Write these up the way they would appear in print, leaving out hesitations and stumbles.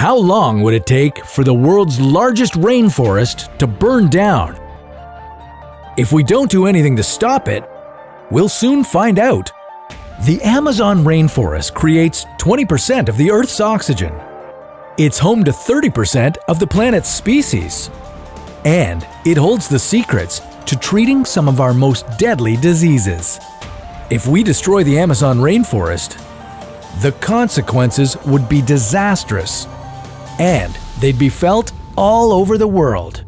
How long would it take for the world's largest rainforest to burn down? If we don't do anything to stop it, we'll soon find out. The Amazon rainforest creates 20% of the Earth's oxygen. It's home to 30% of the planet's species. And it holds the secrets to treating some of our most deadly diseases. If we destroy the Amazon rainforest, the consequences would be disastrous, and they'd be felt all over the world.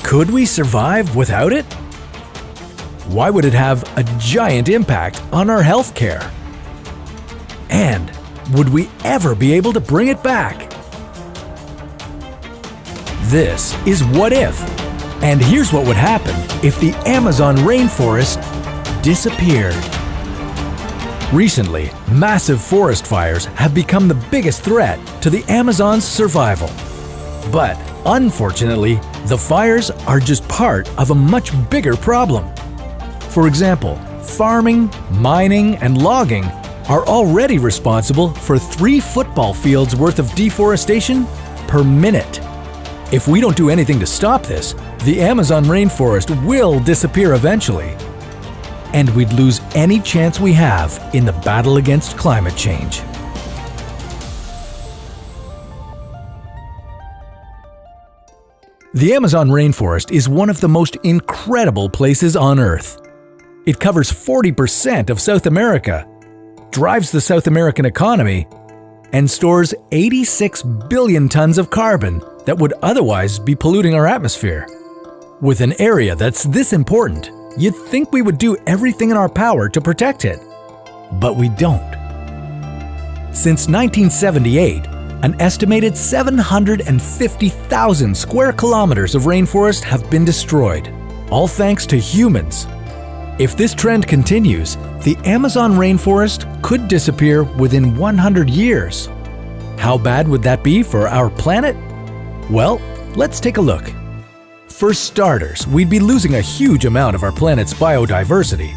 Could we survive without it? Why would it have a giant impact on our healthcare? And would we ever be able to bring it back? This is What If, and here's what would happen if the Amazon rainforest disappeared. Recently, massive forest fires have become the biggest threat to the Amazon's survival. But unfortunately, the fires are just part of a much bigger problem. For example, farming, mining, and logging are already responsible for 3 football fields worth of deforestation per minute. If we don't do anything to stop this, the Amazon rainforest will disappear eventually. And we'd lose any chance we have in the battle against climate change. The Amazon rainforest is one of the most incredible places on Earth. It covers 40% of South America, drives the South American economy, and stores 86 billion tons of carbon that would otherwise be polluting our atmosphere. With an area that's this important, you'd think we would do everything in our power to protect it. But we don't. Since 1978, an estimated 750,000 square kilometers of rainforest have been destroyed, all thanks to humans. If this trend continues, the Amazon rainforest could disappear within 100 years. How bad would that be for our planet? Well, let's take a look. For starters, we'd be losing a huge amount of our planet's biodiversity.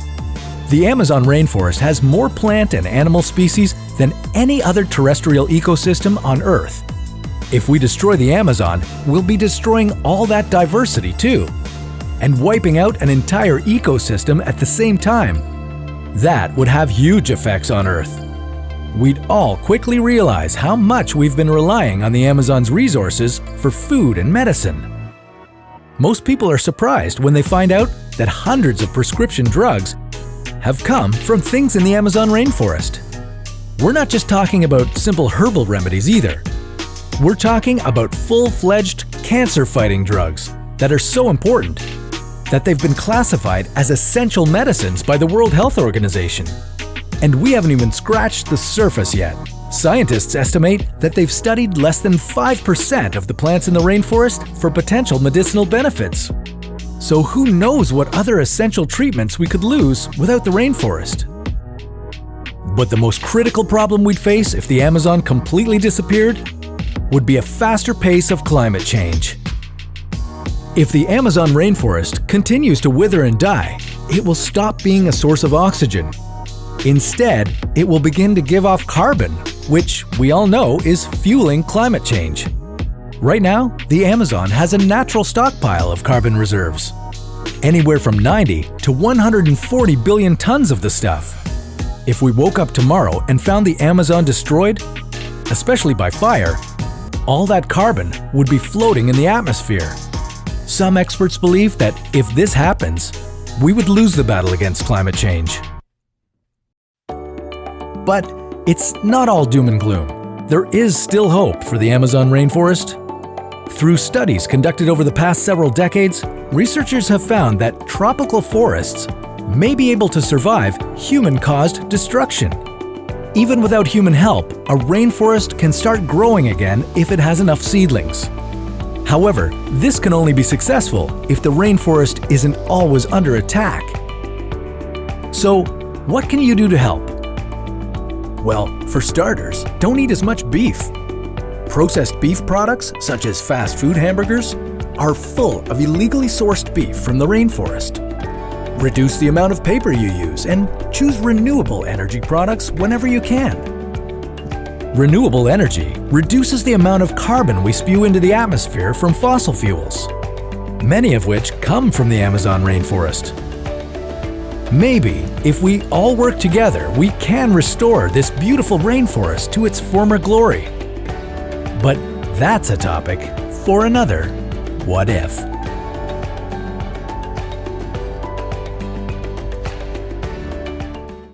The Amazon rainforest has more plant and animal species than any other terrestrial ecosystem on Earth. If we destroy the Amazon, we'll be destroying all that diversity too, and wiping out an entire ecosystem at the same time. That would have huge effects on Earth. We'd all quickly realize how much we've been relying on the Amazon's resources for food and medicine. Most people are surprised when they find out that hundreds of prescription drugs have come from things in the Amazon rainforest. We're not just talking about simple herbal remedies either. We're talking about full-fledged cancer-fighting drugs that are so important that they've been classified as essential medicines by the World Health Organization. And we haven't even scratched the surface yet. Scientists estimate that they've studied less than 5% of the plants in the rainforest for potential medicinal benefits. So who knows what other essential treatments we could lose without the rainforest? But the most critical problem we'd face if the Amazon completely disappeared would be a faster pace of climate change. If the Amazon rainforest continues to wither and die, it will stop being a source of oxygen. Instead, it will begin to give off carbon, which we all know is fueling climate change. Right now, the Amazon has a natural stockpile of carbon reserves, anywhere from 90 to 140 billion tons of the stuff. If we woke up tomorrow and found the Amazon destroyed, especially by fire, all that carbon would be floating in the atmosphere. Some experts believe that if this happens, we would lose the battle against climate change. But it's not all doom and gloom. There is still hope for the Amazon rainforest. Through studies conducted over the past several decades, researchers have found that tropical forests may be able to survive human-caused destruction. Even without human help, a rainforest can start growing again if it has enough seedlings. However, this can only be successful if the rainforest isn't always under attack. So, what can you do to help? Well, for starters, don't eat as much beef. Processed beef products, such as fast food hamburgers, are full of illegally sourced beef from the rainforest. Reduce the amount of paper you use and choose renewable energy products whenever you can. Renewable energy reduces the amount of carbon we spew into the atmosphere from fossil fuels, many of which come from the Amazon rainforest. Maybe, if we all work together, we can restore this beautiful rainforest to its former glory. But that's a topic for another What If.